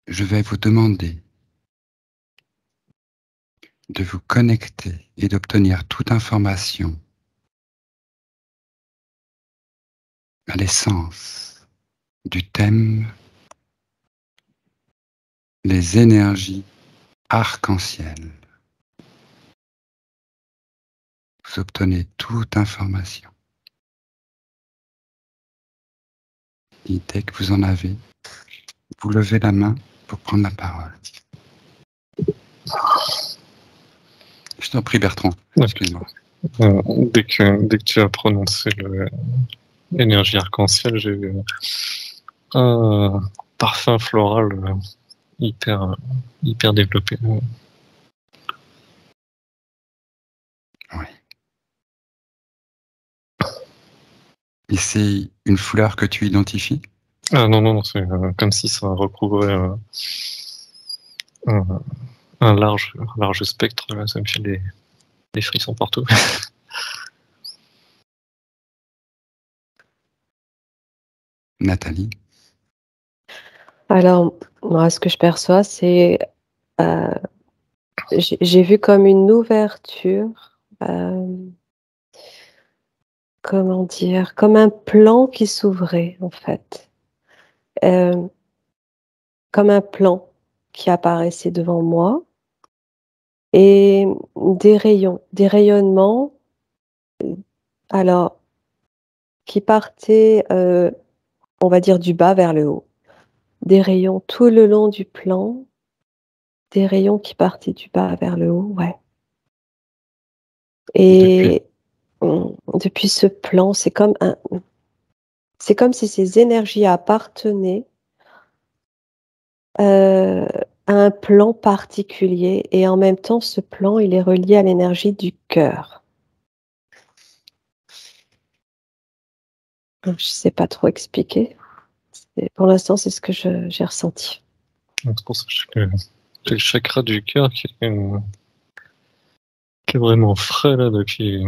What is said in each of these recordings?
je vais vous demander de vous connecter et d'obtenir toute information à l'essence du thème, les énergies arc-en-ciel. Vous obtenez toute information. Et dès que vous en avez, vous levez la main pour prendre la parole. Je t'en prie, Bertrand. Excuse-moi. Dès que tu as prononcé l'énergie arc-en-ciel, j'ai eu un parfum floral hyper développé. Oui. Et c'est une fleur que tu identifies? Ah non, c'est comme si ça recouvrait un large spectre. Là, ça me fait des frissons partout. Nathalie? Alors, moi, ce que je perçois, c'est j'ai vu comme une ouverture, comment dire, comme un plan qui s'ouvrait en fait, comme un plan qui apparaissait devant moi et des rayonnements, alors qui partaient, on va dire du bas vers le haut, des rayons tout le long du plan, des rayons qui partaient du bas vers le haut, ouais. Et depuis ce plan, c'est comme si ces énergies appartenaient, à un plan particulier et en même temps, ce plan, il est relié à l'énergie du cœur. Donc je sais pas trop expliquer. Pour l'instant, c'est ce que j'ai ressenti. C'est pour ça que j'ai le chakra du cœur qui est vraiment frais là depuis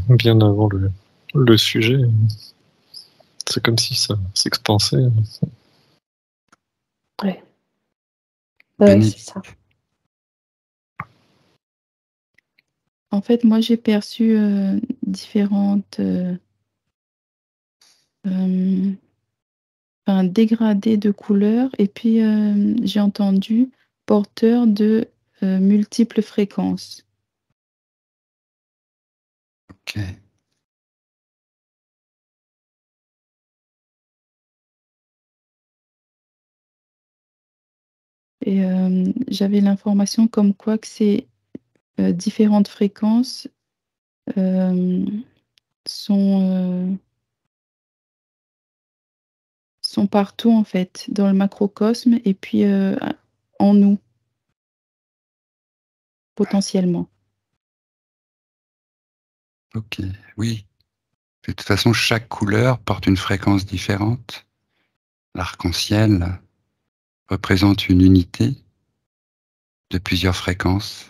bien avant le sujet. C'est comme si ça s'expansait. Ouais. Ouais, c'est ça. En fait, moi, j'ai perçu différentes dégradés de couleurs et puis j'ai entendu porteur de multiples fréquences. Ok. Et j'avais l'information comme quoi que ces différentes fréquences sont partout en fait, dans le macrocosme et puis en nous, potentiellement. Ok, oui. De toute façon, chaque couleur porte une fréquence différente. L'arc-en-ciel représente une unité de plusieurs fréquences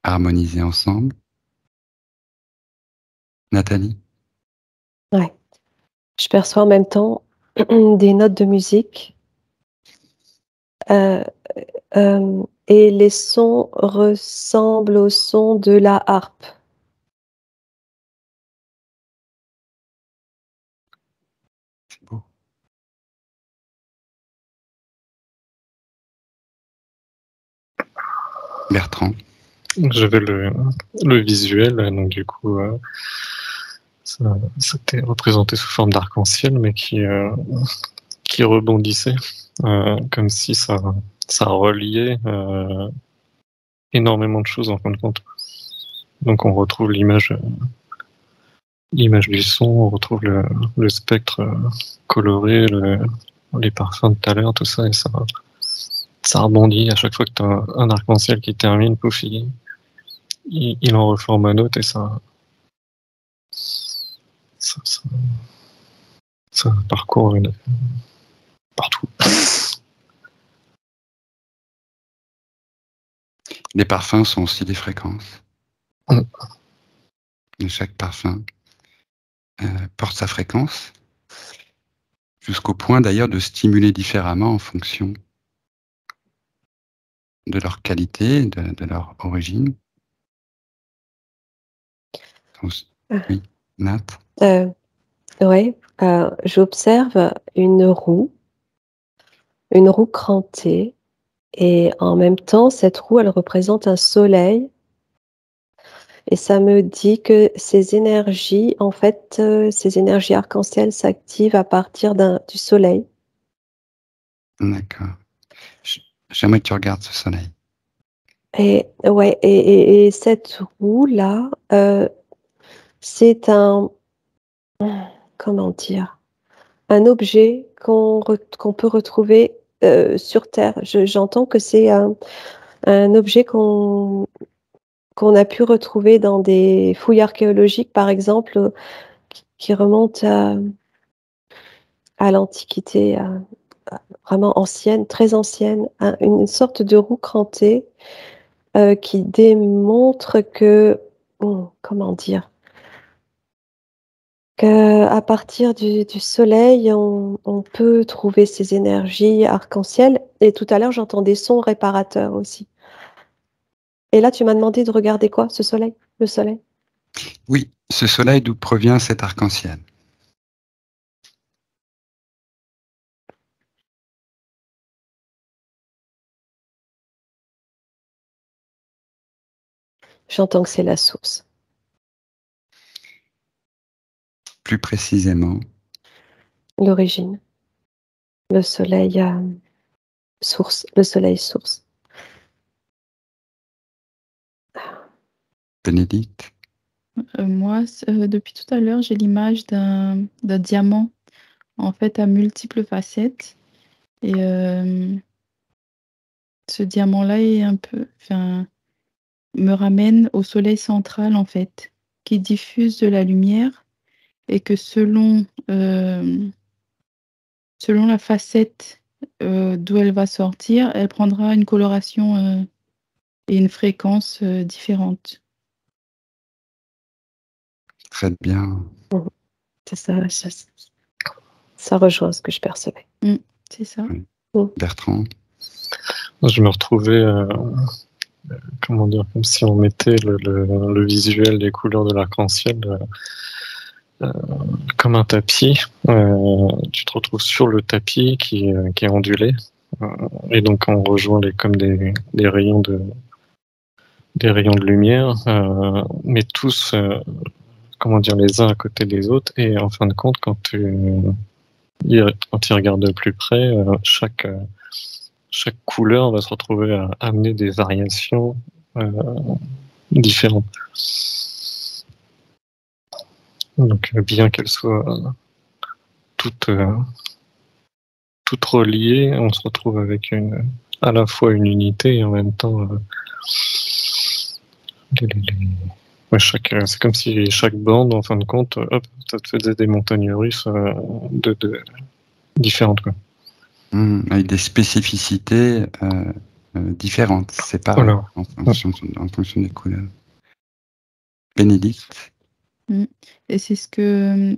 harmonisées ensemble. Nathalie? Ouais. Je perçois en même temps des notes de musique, et les sons ressemblent aux sons de la harpe. C'est beau. Bertrand? J'avais le visuel, donc du coup, c'était représenté sous forme d'arc-en-ciel, mais qui rebondissait, comme si ça reliait énormément de choses en fin de compte. Donc on retrouve l'image du son, on retrouve le spectre coloré, les parfums de tout à l'heure, tout ça, et ça rebondit à chaque fois que tu as un arc-en-ciel qui termine, pouf, il en reforme un autre et ça parcourt partout. Les parfums sont aussi des fréquences. Et chaque parfum porte sa fréquence. jusqu'au point d'ailleurs de stimuler différemment en fonction de leur qualité, de leur origine. Donc, oui, Nat. Oui, j'observe une roue crantée, et en même temps, cette roue, elle représente un soleil, et ça me dit que ces énergies, en fait, ces énergies arc-en-ciel s'activent à partir du soleil. D'accord. J'aimerais que tu regardes ce soleil. Et ouais, et cette roue-là, c'est comment dire, un objet qu'on peut retrouver sur Terre. J'entends que c'est un objet qu'on a pu retrouver dans des fouilles archéologiques, par exemple, qui remontent à l'Antiquité, vraiment ancienne, très ancienne, une sorte de roue crantée qui démontre que, comment dire, qu'à partir du soleil, on peut trouver ces énergies arc-en-ciel. Et tout à l'heure, j'entends des sons réparateurs aussi. Et là, tu m'as demandé de regarder quoi, ce soleil? Le soleil? Oui, ce soleil, d'où provient cet arc-en-ciel? J'entends que c'est la source. Plus précisément, L'origine. Le soleil source. Le soleil source. Bénédicte. Moi, depuis tout à l'heure, j'ai l'image d'un diamant, en fait, à multiples facettes. Et ce diamant-là est me ramène au soleil central, en fait, qui diffuse de la lumière, et que selon la facette d'où elle va sortir, elle prendra une coloration et une fréquence différentes. Très bien. C'est ça, ça rejoint ce que je percevais. C'est ça. Oui. Bertrand. Je me retrouvais, comment dire, comme si on mettait le visuel des couleurs de l'arc-en-ciel comme un tapis. Tu te retrouves sur le tapis qui est ondulé. Et donc on rejoint comme des rayons de lumière, mais tous, comment dire, les uns à côté des autres. Et en fin de compte, quand tu regardes de plus près, chaque couleur va se retrouver à amener des variations différentes. Donc, bien qu'elles soient toutes reliées, on se retrouve avec à la fois une unité et en même temps ouais, c'est comme si chaque bande, en fin de compte, hop, ça te faisait des montagnes russes différentes, quoi. Avec des spécificités différentes, séparées, Voilà. en fonction des couleurs. Bénédicte. Et c'est ce que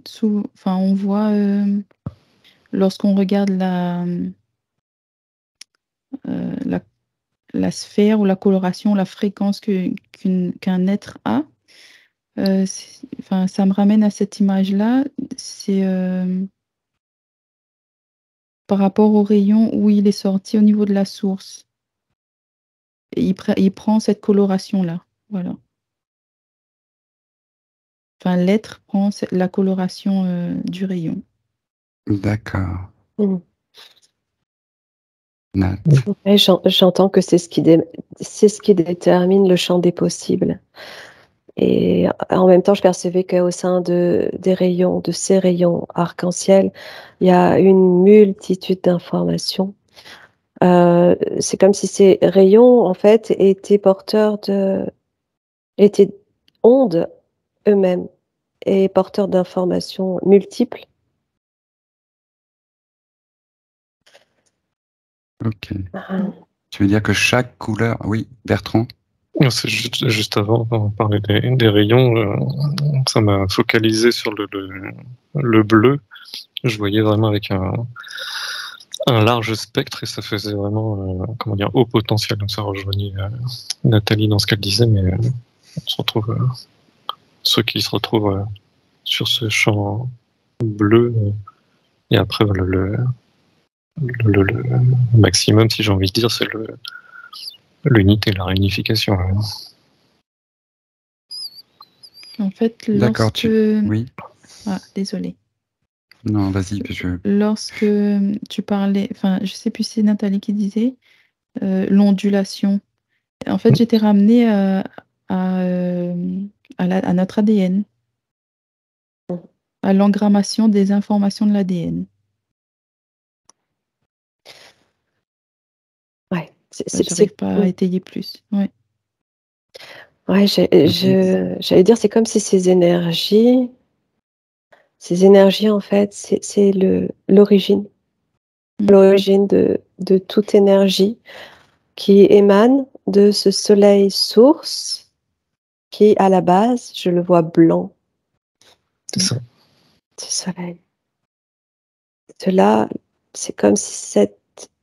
on voit lorsqu'on regarde la sphère ou la coloration, la fréquence qu'un être a. Ça me ramène à cette image-là. C'est par rapport au rayon où il est sorti au niveau de la source. Et il prend cette coloration-là. Voilà. Enfin, l'être prend la coloration du rayon. D'accord. Nat. Et j'entends que c'est ce qui détermine le champ des possibles. Et en même temps, je percevais qu'au sein de ces rayons arc-en-ciel, il y a une multitude d'informations. C'est comme si ces rayons, en fait, étaient ondes eux-mêmes et porteurs d'informations multiples. Ok. Tu veux dire que chaque couleur... Oui, Bertrand. C'est juste avant, on parlait des rayons, ça m'a focalisé sur le bleu. Je voyais vraiment avec un large spectre et ça faisait vraiment, comment dire, haut potentiel. Donc ça rejoignait Nathalie dans ce qu'elle disait, mais on se retrouve, ceux qui se retrouvent sur ce champ bleu, et après voilà, le maximum, si j'ai envie de dire, c'est l'unité, la réunification. En fait, D'accord, lorsque... Oui. Ah, désolée. Non, vas-y. Lorsque tu parlais, enfin, je sais plus si c'est Nathalie qui disait, l'ondulation. En fait, j'étais ramenée à notre ADN, à l'engrammation des informations de l'ADN. Ouais, J'arrive pas à étayer plus. Ouais. Ouais, j'allais dire, c'est comme si ces énergies, en fait, c'est l'origine. L'origine de toute énergie qui émane de ce soleil source qui, à la base, je le vois blanc. C'est ça. Ce soleil. De là, c'est comme si cette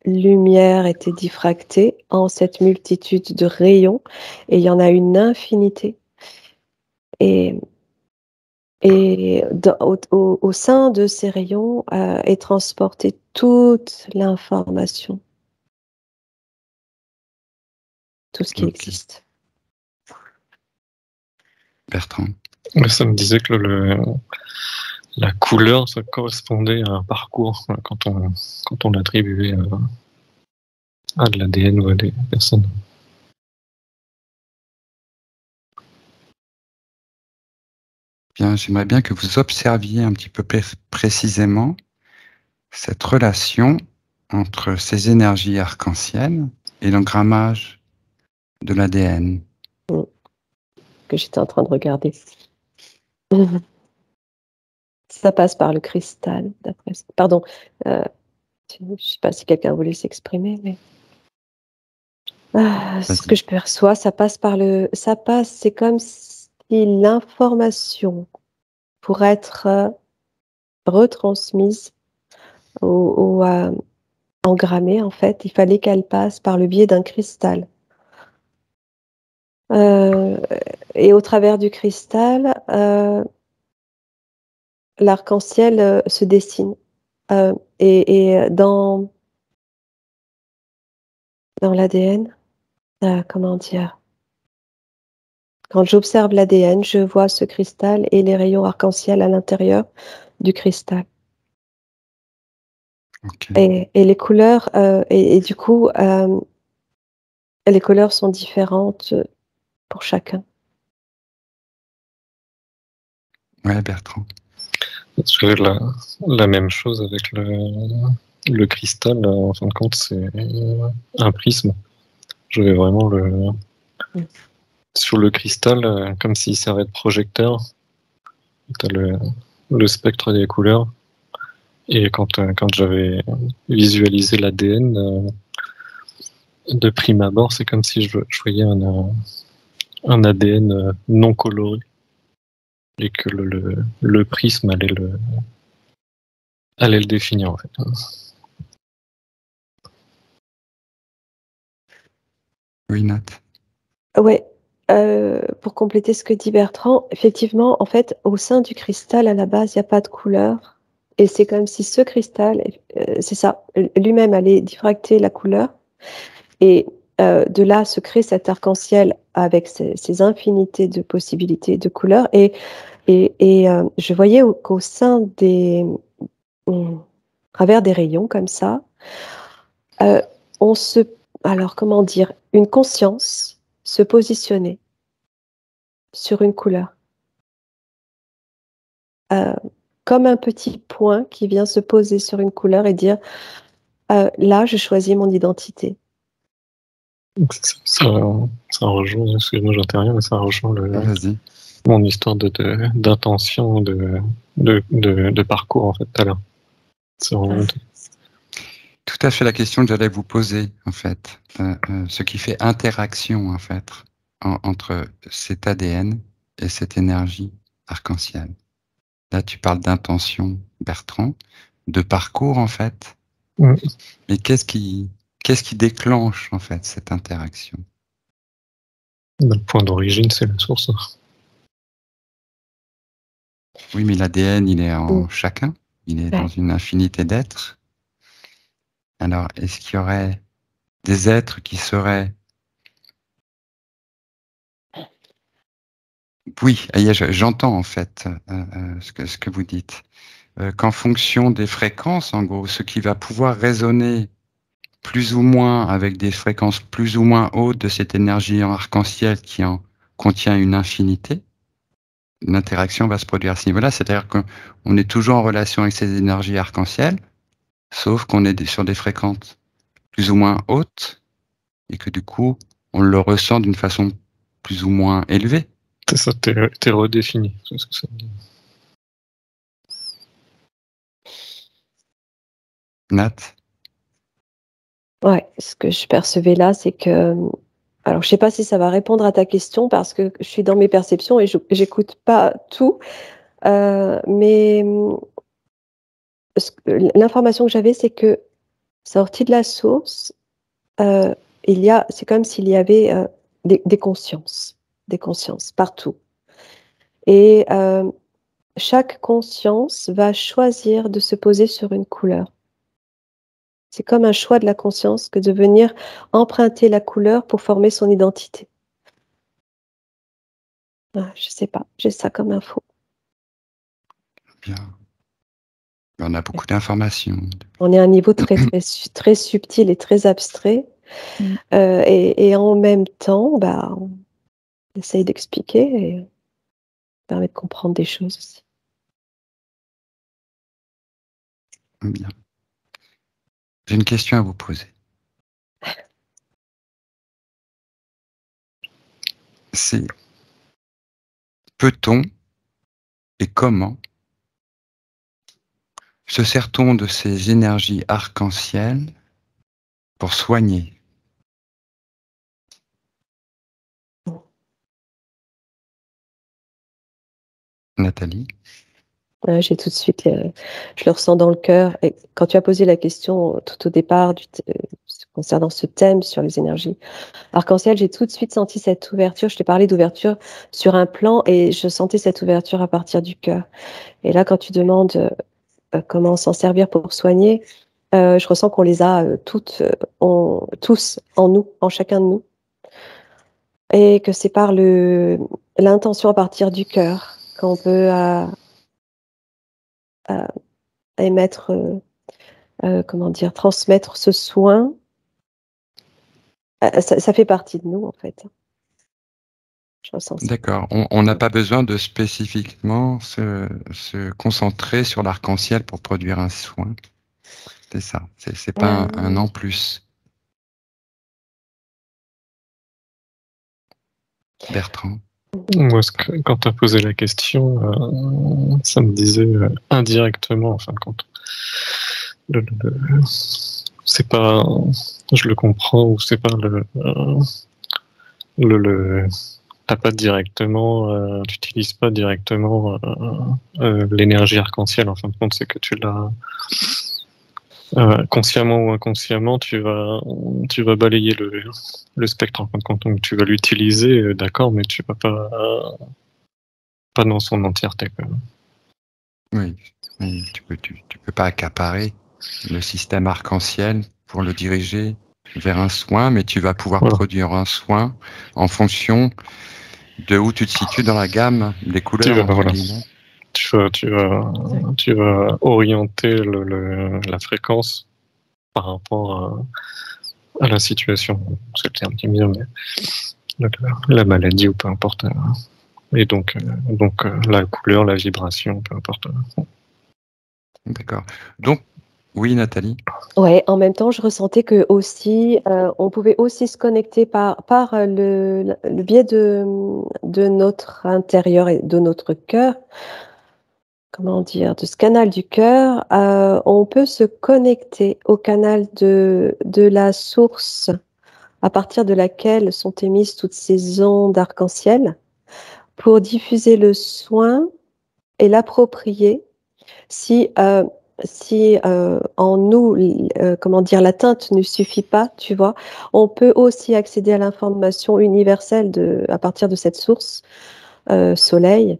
lumière était diffractée en cette multitude de rayons, et il y en a une infinité. Et au sein de ces rayons est transportée toute l'information, tout ce qui existe. Bertrand. Ça me disait que la couleur, ça correspondait à un parcours quand on l'attribuait à de l'ADN ou à des personnes. Bien, j'aimerais bien que vous observiez un petit peu précisément cette relation entre ces énergies arc-en-ciel et l'engrammage de l'ADN. Que j'étais en train de regarder. Ça passe par le cristal, d'après. Pardon, je ne sais pas si quelqu'un voulait s'exprimer, mais ce que je perçois, ça passe, c'est comme si l'information, pour être retransmise ou engrammée, en fait, il fallait qu'elle passe par le biais d'un cristal. Et au travers du cristal, l'arc-en-ciel se dessine. Et dans l'ADN, comment dire? Quand j'observe l'ADN, je vois ce cristal et les rayons arc-en-ciel à l'intérieur du cristal. Okay. Et les couleurs, et du coup, les couleurs sont différentes pour chacun. Ouais, Bertrand. C'est la même chose avec le cristal. En fin de compte, c'est un prisme. Je vais vraiment sur le cristal, comme s'il servait de projecteur. Tu as le spectre des couleurs. Et quand j'avais visualisé l'ADN, de prime abord, c'est comme si je voyais un ADN non coloré. Et que le prisme allait le définir, en fait. Oui, Nat. Ouais. Pour compléter ce que dit Bertrand, effectivement, en fait, au sein du cristal, à la base, il n'y a pas de couleur. Et c'est comme si ce cristal, c'est ça, lui-même allait diffracter la couleur. Et de là se crée cet arc-en-ciel avec ces infinités de possibilités de couleurs. Et je voyais qu'au sein à travers des rayons comme ça, alors comment dire, une conscience se positionnait sur une couleur. Comme un petit point qui vient se poser sur une couleur et dire là, je choisis mon identité. Ça rejoint, excuse-moi, j'interviens, mais ça rejoint mon histoire d'intention, de parcours, en fait, tout à l'heure. C'est vraiment tout à fait la question que j'allais vous poser, en fait. Ce qui fait interaction, en fait, entre cet ADN et cette énergie arc-en-ciel. Là, tu parles d'intention, Bertrand, de parcours, en fait. Mm. Mais qu'est-ce qui déclenche, en fait, cette interaction? Le point d'origine, c'est la source. Oui, mais l'ADN, il est en chacun. Il est dans une infinité d'êtres. Alors, est-ce qu'il y aurait des êtres qui seraient... Oui, j'entends en fait ce que vous dites. Qu'en fonction des fréquences, en gros, ce qui va pouvoir résonner plus ou moins avec des fréquences plus ou moins hautes de cette énergie en arc-en-ciel qui en contient une infinité, l'interaction va se produire à ce niveau-là. C'est-à-dire qu'on est toujours en relation avec ces énergies arc-en-ciel, sauf qu'on est sur des fréquences plus ou moins hautes et que du coup, on le ressent d'une façon plus ou moins élevée. C'est ça, t'es redéfini. C'est ce que ça veut dire. Nat? Ouais, ce que je percevais là, c'est que... Alors, je sais pas si ça va répondre à ta question parce que je suis dans mes perceptions et j'écoute pas tout. Mais l'information que j'avais, c'est que sorti de la source, c'est comme s'il y avait des consciences partout. Et chaque conscience va choisir de se poser sur une couleur. C'est comme un choix de la conscience que de venir emprunter la couleur pour former son identité. Ah, je sais pas, j'ai ça comme info. Bien. On a beaucoup d'informations. On est à un niveau très, très, très subtil et très abstrait. Et en même temps, on essaye d'expliquer et ça permet de comprendre des choses aussi. Bien. J'ai une question à vous poser. C'est peut-on et comment se sert-on de ces énergies arc-en-ciel pour soigner? Nathalie? J'ai tout de suite, je le ressens dans le cœur. Et quand tu as posé la question tout au départ concernant ce thème sur les énergies arc-en-ciel, j'ai tout de suite senti cette ouverture. Je t'ai parlé d'ouverture sur un plan et je sentais cette ouverture à partir du cœur. Et là, quand tu demandes comment s'en servir pour soigner, je ressens qu'on les a tous en nous, en chacun de nous. Et que c'est par l'intention à partir du cœur qu'on peut émettre, transmettre ce soin. Ça fait partie de nous, en fait. Je ressens ça. D'accord. On n'a pas besoin de spécifiquement se concentrer sur l'arc-en-ciel pour produire un soin. C'est ça. C'est pas un en plus. Bertrand? Moi, quand tu as posé la question, ça me disait indirectement, en fin de compte. C'est pas, je le comprends, ou c'est pas t'as pas directement, tu n'utilises pas directement l'énergie arc-en-ciel. En fin de compte, c'est que tu l'as consciemment ou inconsciemment, tu vas balayer le spectre. En fin de compte, donc tu vas l'utiliser, d'accord, mais tu vas pas dans son entièreté. Quoi. Oui. Tu peux pas accaparer le système arc-en-ciel pour le diriger vers un soin, mais tu vas pouvoir produire un soin en fonction de où tu te situes dans la gamme des couleurs. Tu vas orienter la fréquence par rapport à la situation. C'est le terme qui me vient, mais la maladie ou peu importe. Et donc la couleur, la vibration, peu importe. D'accord. Donc, oui, Nathalie? Ouais, en même temps, je ressentais que aussi, on pouvait aussi se connecter par le biais de notre intérieur et de notre cœur. Comment dire, de ce canal du cœur, on peut se connecter au canal de la source à partir de laquelle sont émises toutes ces ondes arc-en-ciel, pour diffuser le soin et l'approprier. Si en nous, comment dire, l'atteinte ne suffit pas, tu vois, on peut aussi accéder à l'information universelle à partir de cette source, soleil,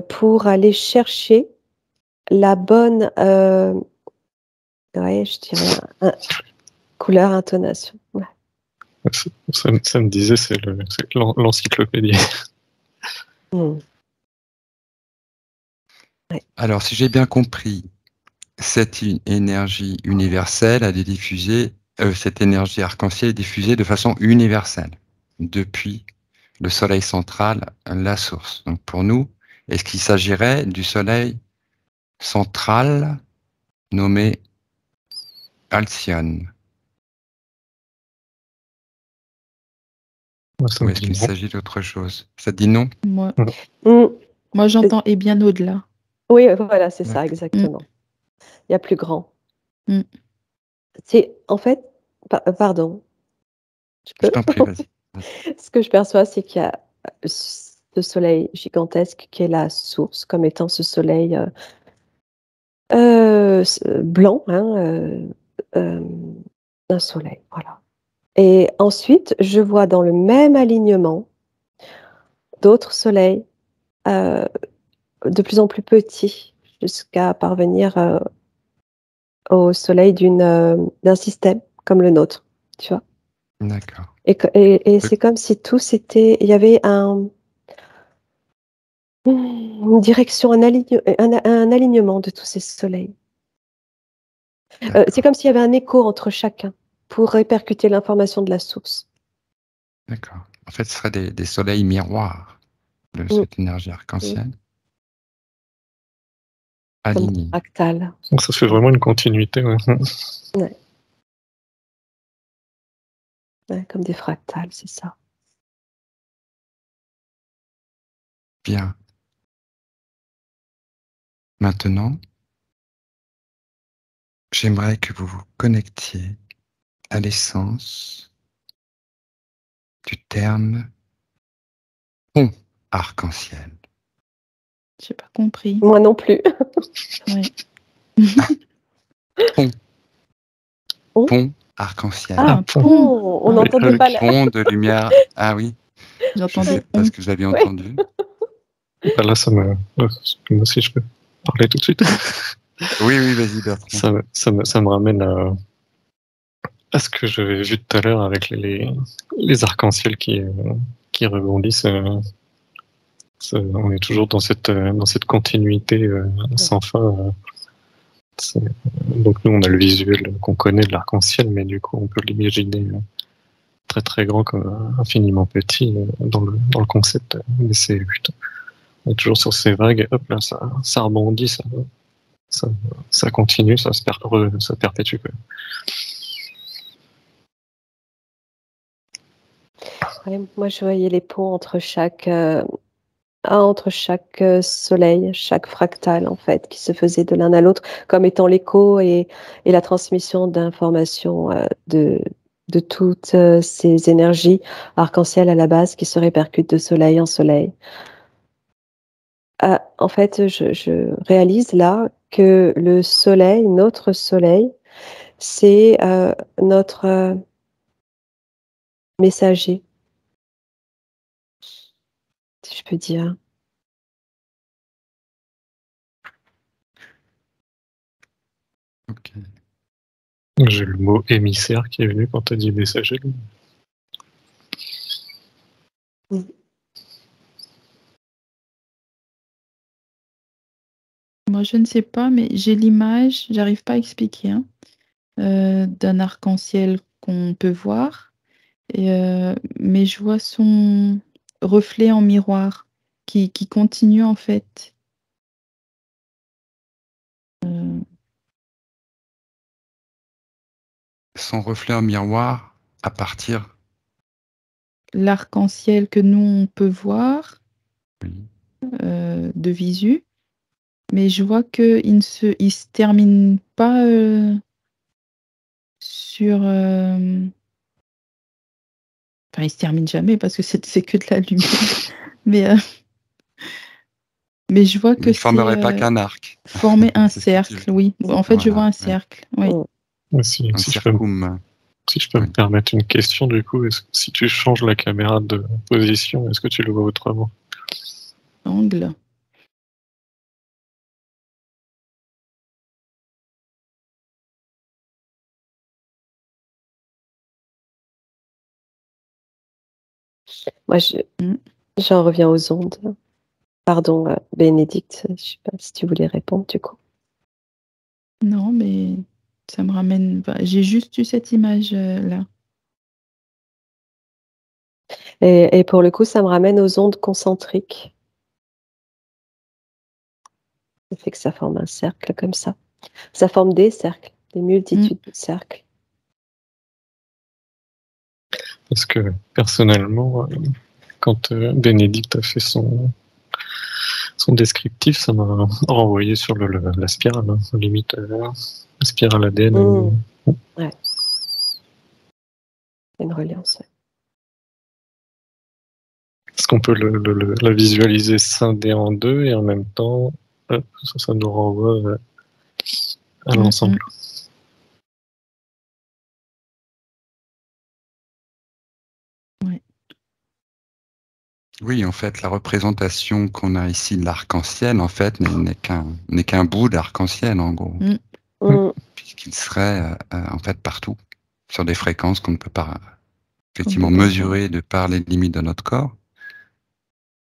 pour aller chercher la bonne, ouais, je dirais, couleur, intonation. Ouais. Ça me disait, c'est l'encyclopédie. Mm. Ouais. Alors, si j'ai bien compris, cette énergie universelle, elle est diffusée, cette énergie arc-en-ciel est diffusée de façon universelle depuis le soleil central, la source. Donc pour nous, est-ce qu'il s'agirait du soleil central nommé Alcyone? Ça Ou me est-ce dit qu'il non. s'agit d'autre chose? Ça te dit non? Moi, Mm. moi j'entends et bien au-delà. Oui, voilà, c'est ça, D'accord. exactement. Il y a plus grand. Mm. C'est, en fait, pardon, je Je peux? t'en prie, vas-y. Vas-y. Ce que je perçois, c'est qu'il y a ce soleil gigantesque qui est la source, comme étant ce soleil blanc, hein, un soleil, voilà. Et ensuite, je vois dans le même alignement d'autres soleils de plus en plus petits, jusqu'à parvenir au soleil d'un système comme le nôtre, tu vois. D'accord. Et c'est comme si il y avait une direction, un alignement de tous ces soleils. C'est D'accord. comme s'il y avait un écho entre chacun pour répercuter l'information de la source. D'accord. En fait, ce serait des soleils miroirs de Mm. cette énergie arc-en-ciel Comme alignés. fractal. Donc ça fait vraiment une continuité. Ouais. Ouais. Ouais, comme des fractales, c'est ça. Bien. Maintenant, j'aimerais que vous vous connectiez à l'essence du terme pont arc-en-ciel. J'ai pas compris. Moi non plus. Ouais. Pont. Pont Pont arc-en-ciel. Ah, pont. Oh, on Ah, n'entendait avec pas là. Pont de lumière. Ah oui, je ne j'entendais sais pas on. ce que vous avez Ouais. entendu. Bah là, moi aussi, je peux parler tout de suite. Oui, oui, vas-y, Bertrand. Ça me ramène à ce que j'avais vu tout à l'heure avec les arcs-en-ciel qui rebondissent. On est toujours dans cette continuité sans fin. Donc nous, on a le visuel qu'on connaît de l'arc-en-ciel, mais du coup, on peut l'imaginer très très grand comme infiniment petit dans le concept. Mais c'est putain, on est toujours sur ces vagues. Hop là, ça rebondit, ça continue, ça perpétue. Quoi. Ouais, moi, je voyais les ponts entre chaque soleil, chaque fractal, en fait, qui se faisait de l'un à l'autre, comme étant l'écho et la transmission d'informations de toutes ces énergies arc-en-ciel à la base qui se répercutent de soleil en soleil. En fait, je réalise là que le soleil, notre soleil, c'est notre messager, si je peux dire. Ok. J'ai le mot émissaire qui est venu quand tu as dit messager. Mm. Moi, je ne sais pas, mais j'ai l'image, j'arrive pas à expliquer, hein, d'un arc-en-ciel qu'on peut voir, mais je vois son reflet en miroir qui continue en fait. Son reflet en miroir à partir. L'arc-en-ciel que nous on peut voir Oui. de visu, mais je vois qu'il il se termine pas sur Enfin, il se termine jamais parce que c'est que de la lumière. Mais, mais je vois Mais que il ne formerait c'est pas qu'un arc. former un C'est ce que tu cercle, veux. oui. En fait, je vois Voilà, un ouais. cercle, oui. Si, Un si je peux me circum. me permettre une question, du coup, si tu changes la caméra de position, est-ce que tu le vois autrement? Angle. Moi, Mm. j'en reviens aux ondes. Pardon, Bénédicte, je ne sais pas si tu voulais répondre du coup. Non, mais ça me ramène. J'ai juste eu cette image-là. Et pour le coup, ça me ramène aux ondes concentriques. Ça fait que ça forme un cercle comme ça. Ça forme des cercles, des multitudes de cercles. Parce que personnellement, quand Bénédicte a fait son descriptif, ça m'a renvoyé sur la spirale, hein, limite la spirale ADN. Ouais. Une reliance. Ouais. Est-ce qu'on peut la visualiser scindée en deux et en même temps, ça nous renvoie à l'ensemble. Ouais. Oui, en fait, la représentation qu'on a ici de l'arc-en-ciel, en fait, n'est qu'un bout d'arc-en-ciel, en gros, puisqu'il serait en fait partout, sur des fréquences qu'on ne peut pas effectivement mesurer de par les limites de notre corps,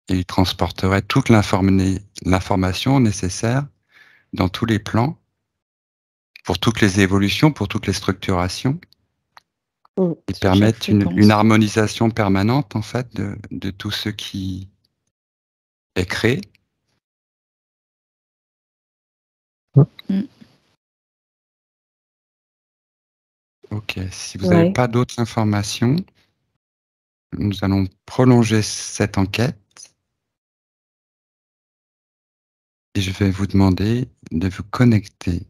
et il transporterait toute l'information nécessaire dans tous les plans, pour toutes les évolutions, pour toutes les structurations, et Sur chaque permettre une fréquence. harmonisation permanente, en fait, de tout ce qui est créé. Ok, si vous n'avez pas d'autres informations, nous allons prolonger cette enquête et je vais vous demander de vous connecter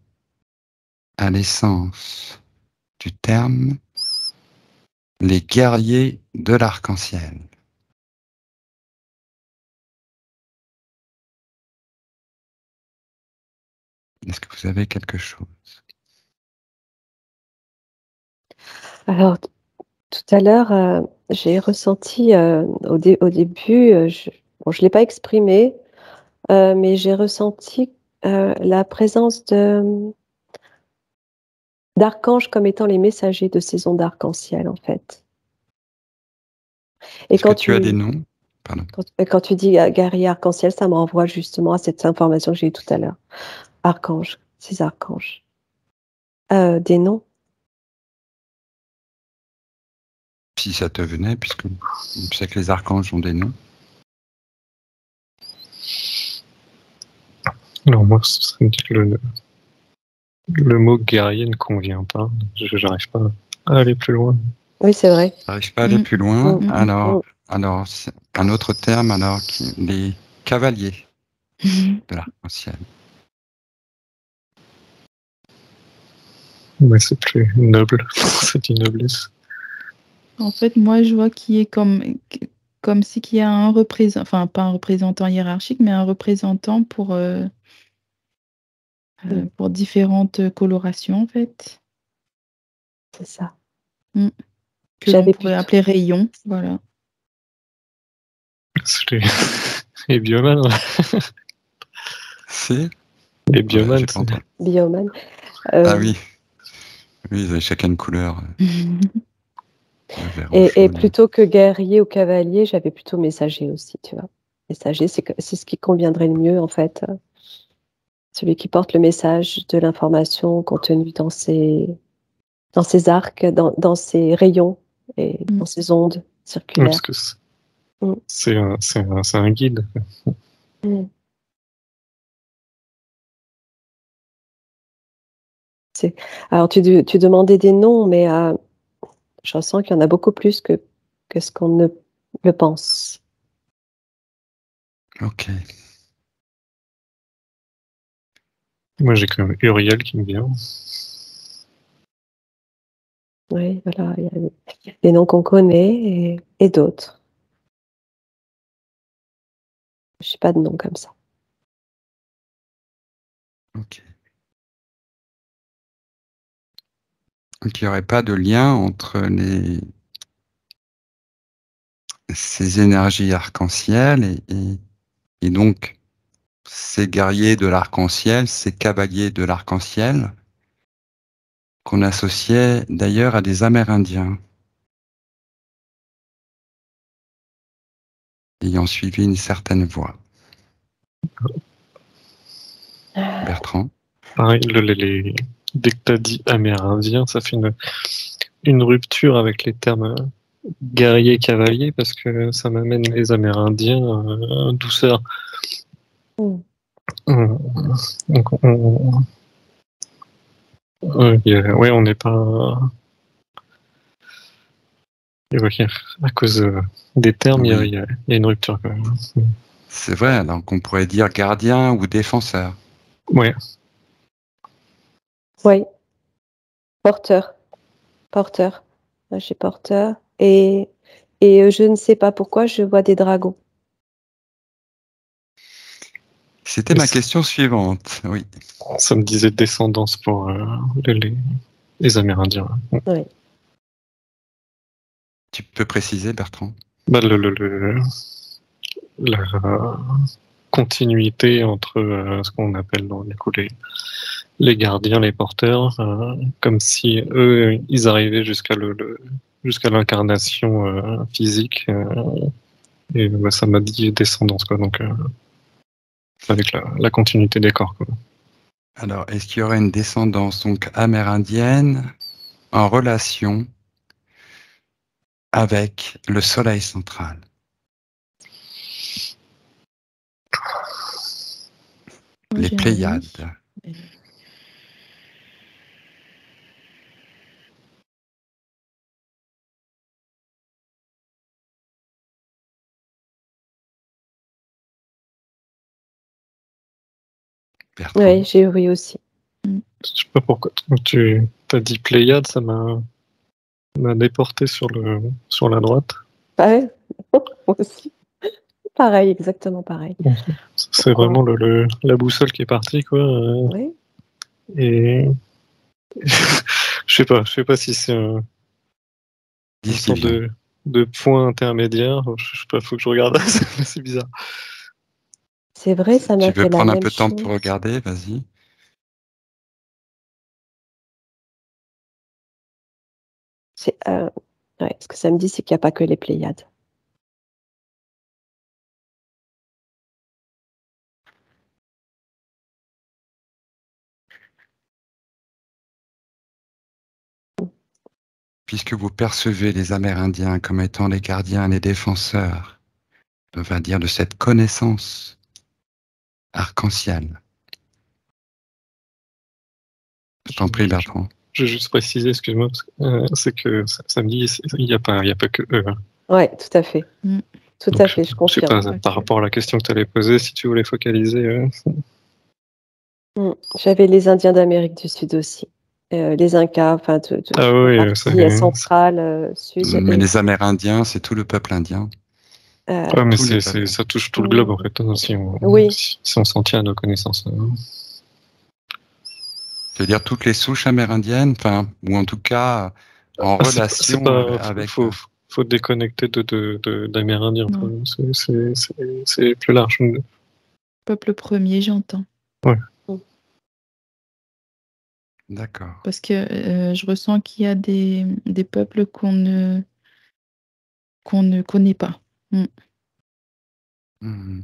à l'essence du terme les guerriers de l'arc-en-ciel. Est-ce que vous avez quelque chose? Alors, tout à l'heure, j'ai ressenti au début, je ne l'ai pas exprimé, mais j'ai ressenti la présence d'archanges comme étant les messagers de ces ondes d'arc-en-ciel, en fait. Et Est-ce que tu as des noms? Pardon. Quand tu dis guerrier arc-en-ciel, ça me renvoie justement à cette information que j'ai eue tout à l'heure. Archanges, ces archanges. Des noms? Si ça te venait, puisque je sais que les archanges ont des noms. Alors moi, ça me dit que le mot guerrier ne convient pas. Je n'arrive pas à aller plus loin. Oui, c'est vrai. J'arrive pas à aller plus loin. Alors c'est un autre terme, les cavaliers de l'arc-en-ciel. Mais c'est plus noble, c'est une noblesse. En fait, moi, je vois qu'il est comme si qu'il y a un représentant, enfin pas un représentant hiérarchique, mais un représentant pour différentes colorations, en fait. C'est ça. Que l'on pourrait appeler rayon, voilà. C'est les biomanes. C'est les biomanes. Bioman. Ah oui. Oui, ils avaient chacun une couleur. Et plutôt que guerrier ou cavalier, j'avais plutôt messager aussi, tu vois. Messager, c'est ce qui conviendrait le mieux, en fait. Celui qui porte le message de l'information contenue dans ces arcs, dans ces rayons et dans ces ondes circulaires. Parce que c'est un guide. Alors, tu demandais des noms, mais je ressens qu'il y en a beaucoup plus que ce qu'on ne le pense. Ok. Moi, j'ai quand même Uriel qui me vient. Oui, voilà, il y a des noms qu'on connaît et d'autres. Je n'ai pas de nom comme ça. Ok. Donc il n'y aurait pas de lien entre ces énergies arc-en-ciel et donc ces guerriers de l'arc-en-ciel, ces cavaliers de l'arc-en-ciel, qu'on associait d'ailleurs à des Amérindiens, ayant suivi une certaine voie. Bertrand? Pareil, dès que tu as dit amérindien, ça fait une rupture avec les termes guerrier-cavalier parce que ça m'amène les Amérindiens douceur. Mm. Donc, ouais, on n'est pas. Et ouais, à cause des termes, il Oui. y a une rupture quand même. C'est vrai, donc on pourrait dire gardien ou défenseur. Ouais, Oui, porteur. Porteur. Là, j'ai porteur. Et je ne sais pas pourquoi je vois des dragons. C'était Et ma question suivante, oui. ça me disait descendance pour les Amérindiens. Ouais. Oui. Tu peux préciser, Bertrand? Bah, la continuité entre ce qu'on appelle dans les coups les gardiens, les porteurs, comme si eux, ils arrivaient jusqu'à l'incarnation physique. Et bah, ça m'a dit descendance, quoi. Donc, avec la continuité des corps, quoi. Alors, est-ce qu'il y aurait une descendance donc amérindienne en relation avec le Soleil central? Moi, Les j'ai un oui. Pléiades. Bertrand? Oui, j'ai oui aussi. Je sais pas pourquoi. Tu as dit Pléiade, ça m'a déporté sur la droite. Ah ouais, moi aussi. Pareil, exactement pareil. C'est Pourquoi? vraiment la boussole qui est partie, quoi. Oui. Et je sais pas si c'est une Dis ce qui sorte vient. de point intermédiaire. Je sais pas, faut que je regarde. C'est bizarre. C'est vrai, ça Tu m'a veux fait la prendre un même peu de temps pour chose. regarder? Vas-y. C'est, ouais, ce que ça me dit, c'est qu'il n'y a pas que les Pléiades. Puisque vous percevez les Amérindiens comme étant les gardiens, les défenseurs, on va dire de cette connaissance arc-en-ciel. Je t'en prie, Bertrand. Je vais juste préciser, excuse-moi, c'est que ça me dit, il n'y a pas que eux. Hein. Oui, tout à fait. Mm. Tout Donc, à fait, je je sais confirme. pas, par rapport à la question que tu allais poser, si tu voulais focaliser. J'avais les Indiens d'Amérique du Sud aussi. Les Incas, enfin, de Ah la oui, partie centrale, sud. Mais les Amérindiens, c'est tout le peuple indien. Ouais, mais Tous les peuples. ça touche tout le globe en fait, hein, Oui. si on s'en tient à nos connaissances. C'est-à-dire toutes les souches amérindiennes, enfin, ou en tout cas en Ah, c'est relation pas, avec. faut déconnecter d'Amérindiens. Mm. C'est plus large. Peuple premier, j'entends. Ouais. D'accord. Parce que je ressens qu'il y a des peuples qu'on ne connaît pas. Mm. Mhm.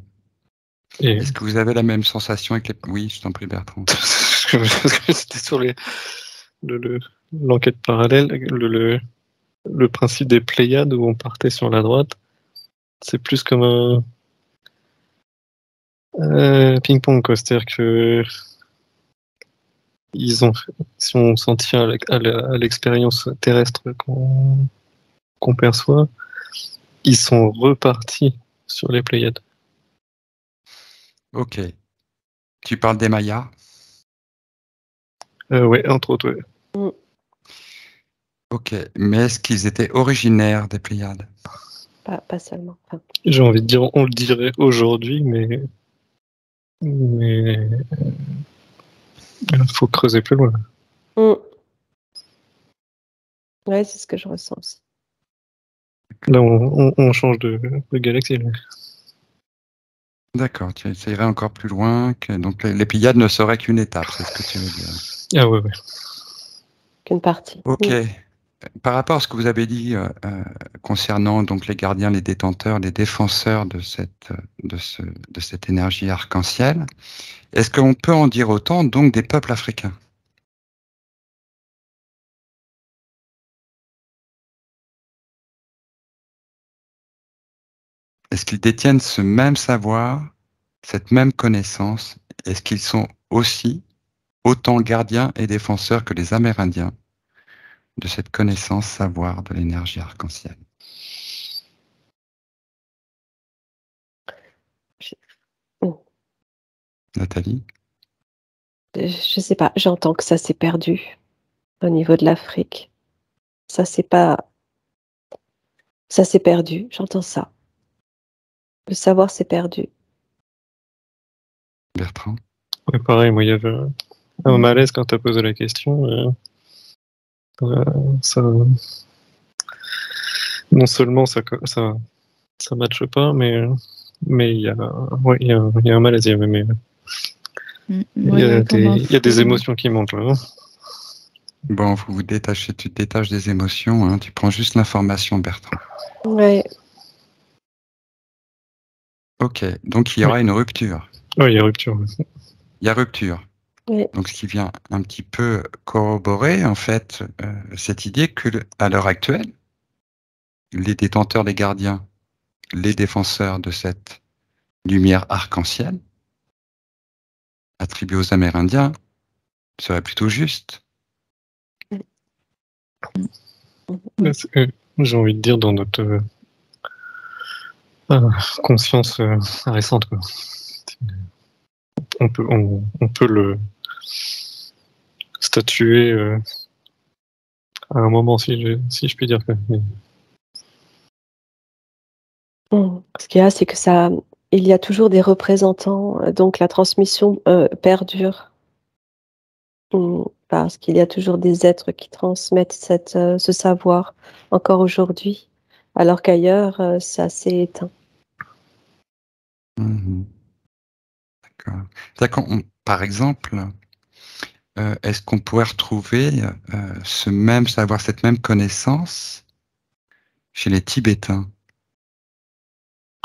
Et Est-ce que vous avez la même sensation avec les... Oui, je t'en prie, Bertrand. parce que c'était sur l'enquête parallèle, le principe des Pléiades où on partait sur la droite, c'est plus comme un ping-pong, quoi. C'est-à-dire que si on s'en tient à l'expérience terrestre qu'on perçoit, ils sont repartis sur les Pléiades. Ok. Tu parles des Mayas? Ouais, entre autres. Ouais. Ok, mais est-ce qu'ils étaient originaires des Pléiades? Pas seulement. Enfin, J'ai envie de dire, on le dirait aujourd'hui, mais il faut creuser plus loin. ouais, c'est ce que je ressens aussi. Là, on change de galaxie. Là. D'accord, tu irais encore plus loin. Donc les Pléiades ne seraient qu'une étape, c'est ce que tu veux dire. Ah ouais, ouais. Qu'une partie. Ok. Par rapport à ce que vous avez dit concernant donc les gardiens, les détenteurs, les défenseurs de cette énergie arc-en-ciel, est-ce qu'on peut en dire autant donc des peuples africains? Est-ce qu'ils détiennent ce même savoir, cette même connaissance? Est-ce qu'ils sont aussi autant gardiens et défenseurs que les Amérindiens de cette connaissance, savoir de l'énergie arc-en-ciel? Mm. Nathalie? Je sais pas, j'entends que ça s'est perdu au niveau de l'Afrique. Ça s'est perdu, j'entends ça. Le savoir s'est perdu. Bertrand? Ouais, pareil, moi, il y avait un malaise quand tu as posé la question. Ça, non seulement ça matche pas, mais il y a, ouais, il y a un malaise. Mais Ouais, comme il y a des info. émotions qui montent là. Bon, vous vous détachez, tu te détaches des émotions, hein, tu prends juste l'information, Bertrand. Ouais. Ok, donc il y aura une rupture. Oui, il y a rupture. Il y a rupture. Ouais. Donc ce qui vient un petit peu corroborer en fait cette idée que à l'heure actuelle, les détenteurs, les gardiens, les défenseurs de cette lumière arc-en-ciel attribuée aux Amérindiens seraient plutôt justes. J'ai envie de dire dans notre conscience récente, quoi. On peut le statuer à un moment, si je puis dire. Ce qu'il y a, c'est que il y a toujours des représentants, donc la transmission perdure. Parce qu'il y a toujours des êtres qui transmettent ce savoir encore aujourd'hui, alors qu'ailleurs, ça s'est éteint. Mhm. D'accord. Par exemple, est-ce qu'on pourrait retrouver ce même savoir, cette même connaissance chez les Tibétains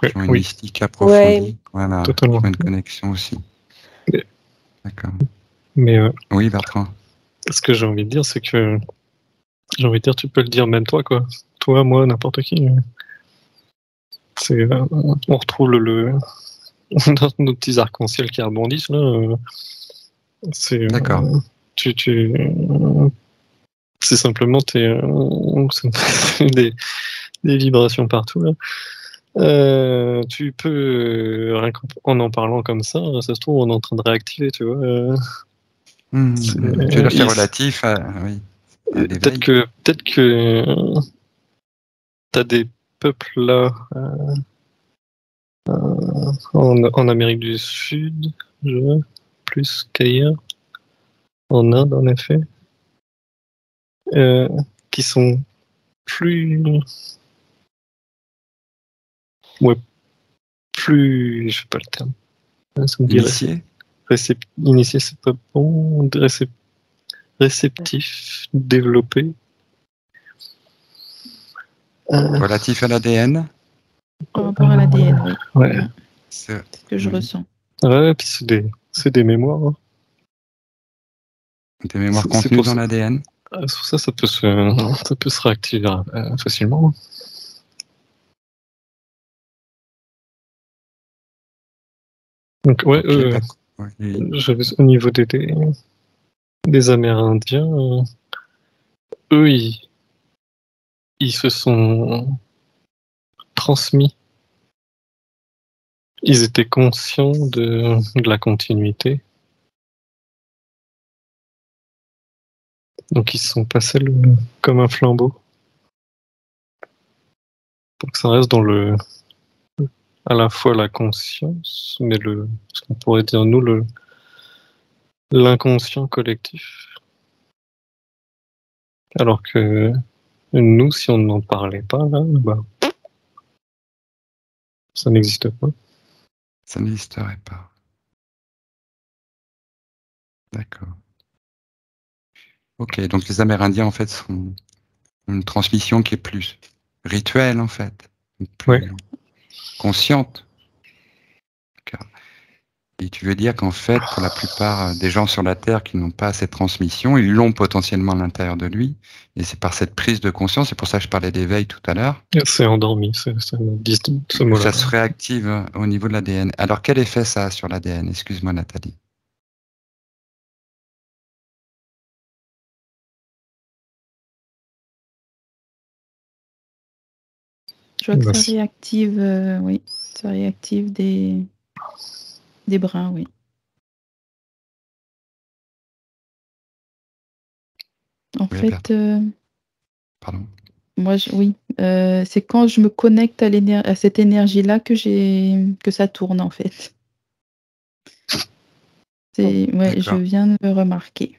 qui ont une Oui, mystique Ouais, approfondie, voilà, qui totalement. ont une connexion aussi. Mais- D'accord. Mais Oui, Bertrand. ce que j'ai envie de dire, c'est que j'ai envie de dire, tu peux le dire même toi, quoi. Toi, moi, n'importe qui. On retrouve nos petits arcs-en-ciel qui rebondissent là. C'est D'accord. c'est simplement des vibrations partout là. Tu peux rien qu'en parlant comme ça se trouve on est en train de réactiver, tu vois. Tu veux dire c'est relatif à, oui, à l'éveil. Peut-être que t'as des peuples là en Amérique du Sud, je vois, plus qu'ailleurs, en Inde en effet, qui sont plus, ouais, plus, je sais pas le terme. Ça me dit Initié. initié, c'est pas bon. Réceptif, développé. Relatif à l'ADN. Par rapport à l'ADN, oui. Ouais. C'est ce que je ressens. Ouais, puis c'est des mémoires. Hein. Des mémoires C'est contenues pour dans ça. l'ADN. Sur ça, ça peut se réactiver facilement. Donc, ouais, Ok, d'accord. Oui. j'avais au niveau des Amérindiens, eux, ils se sont transmis. Ils étaient conscients de la continuité. Donc ils se sont passés comme un flambeau. Pour que ça reste dans à la fois la conscience, mais ce qu'on pourrait dire nous, l'inconscient collectif. Alors que nous, si on n'en parlait pas, là, bah, ça n'existe pas. Ça n'existerait pas. D'accord. Ok, donc les Amérindiens, en fait, sont une transmission qui est plus rituelle, en fait, plus consciente. D'accord. Et tu veux dire qu'en fait, pour la plupart des gens sur la Terre qui n'ont pas cette transmission, ils l'ont potentiellement à l'intérieur de lui. Et c'est par cette prise de conscience, c'est pour ça que je parlais d'éveil tout à l'heure. C'est endormi, ce mot-là. Ça se réactive au niveau de l'ADN. Alors, quel effet ça a sur l'ADN? Excuse-moi, Nathalie. Je vois que ça réactive, oui, ça réactive des brins, oui. En Oui, fait, pardon. moi, oui, c'est quand je me connecte à cette énergie-là que ça tourne, en fait. Ouais, je viens de le remarquer.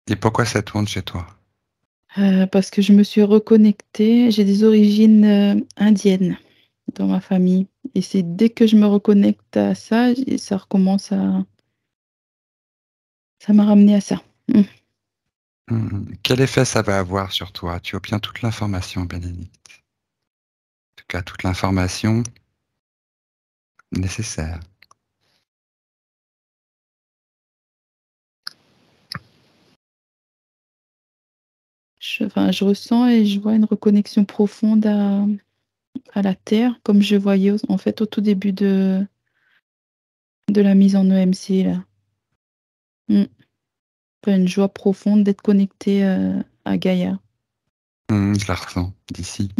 Et pourquoi ça tourne chez toi? Parce que je me suis reconnectée, j'ai des origines indiennes dans ma famille. Et c'est dès que je me reconnecte à ça, ça recommence à... Ça m'a ramené à ça. Quel effet ça va avoir sur toi? Tu obtiens toute l'information, Bénédicte. En tout cas, toute l'information nécessaire. Je ressens et je vois une reconnexion profonde à la Terre, comme je voyais en fait au tout début de la mise en EMC, là. Une joie profonde d'être connecté à Gaïa. Je la ressens d'ici.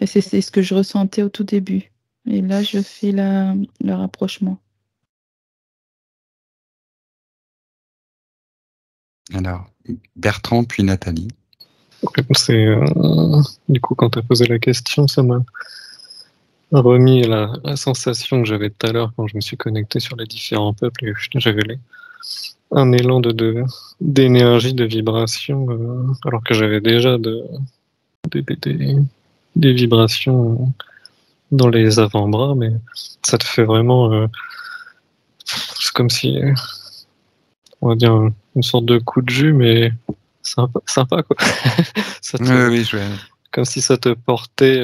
Et c'est ce que je ressentais au tout début. Et là, je fais le rapprochement. Alors, Bertrand puis Nathalie. Du coup, quand tu as posé la question, ça m'a remis la sensation que j'avais tout à l'heure quand je me suis connecté sur les différents peuples et j'avais un élan d'énergie, de vibration, alors que j'avais déjà des vibrations dans les avant-bras, mais ça te fait vraiment... c'est comme si... on va dire une sorte de coup de jus, mais sympa quoi. Oui, comme si ça te portait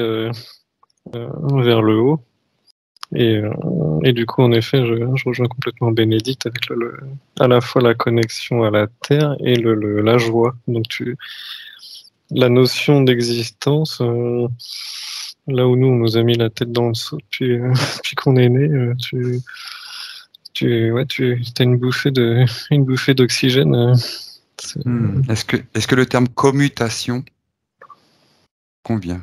vers le haut. Et du coup, en effet, je rejoins complètement Bénédicte avec à la fois la connexion à la Terre et la joie. Donc, la notion d'existence, là où nous, on nous a mis la tête dans le seau depuis qu'on est né, tu as une bouffée d'oxygène. Est-ce que le terme commutation convient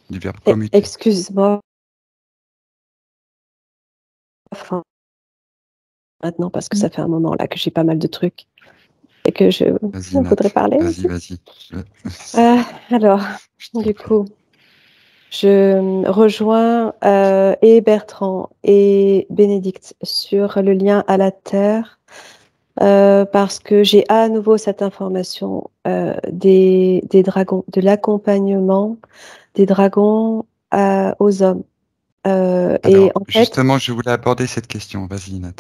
du verbe commuter? Excuse-moi. Maintenant, parce que ça fait un moment là que j'ai pas mal de trucs et que je voudrais parler. Vas-y. Alors, du coup, je rejoins et Bertrand et Bénédicte sur le lien à la Terre parce que j'ai à nouveau cette information des dragons, de l'accompagnement des dragons aux hommes. Alors, et en justement, je voulais aborder cette question. Vas-y, Nat.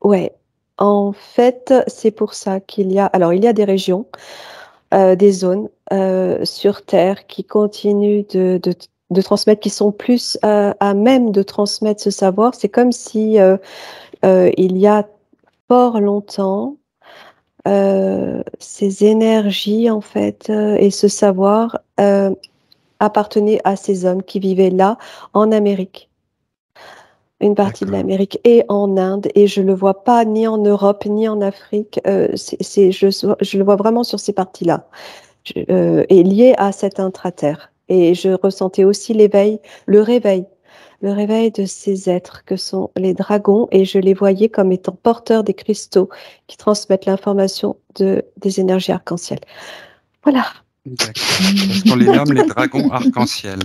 Ouais. En fait, c'est pour ça qu'il y a... Alors, il y a des régions, des zones sur Terre qui continuent de transmettre, qui sont plus à même de transmettre ce savoir. C'est comme si il y a fort longtemps, ces énergies, en fait, et ce savoir appartenaient à ces hommes qui vivaient là, en Amérique. Une partie de l'Amérique et en Inde, et je le vois pas ni en Europe ni en Afrique. Je le vois vraiment sur ces parties-là, et lié à cet intraterre. Et je ressentais aussi l'éveil, le réveil le réveil de ces êtres que sont les dragons, et je les voyais comme étant porteurs des cristaux qui transmettent l'information des énergies arc-en-ciel. Voilà. D'accord. Parce qu'on les nomme les dragons arc-en-ciel.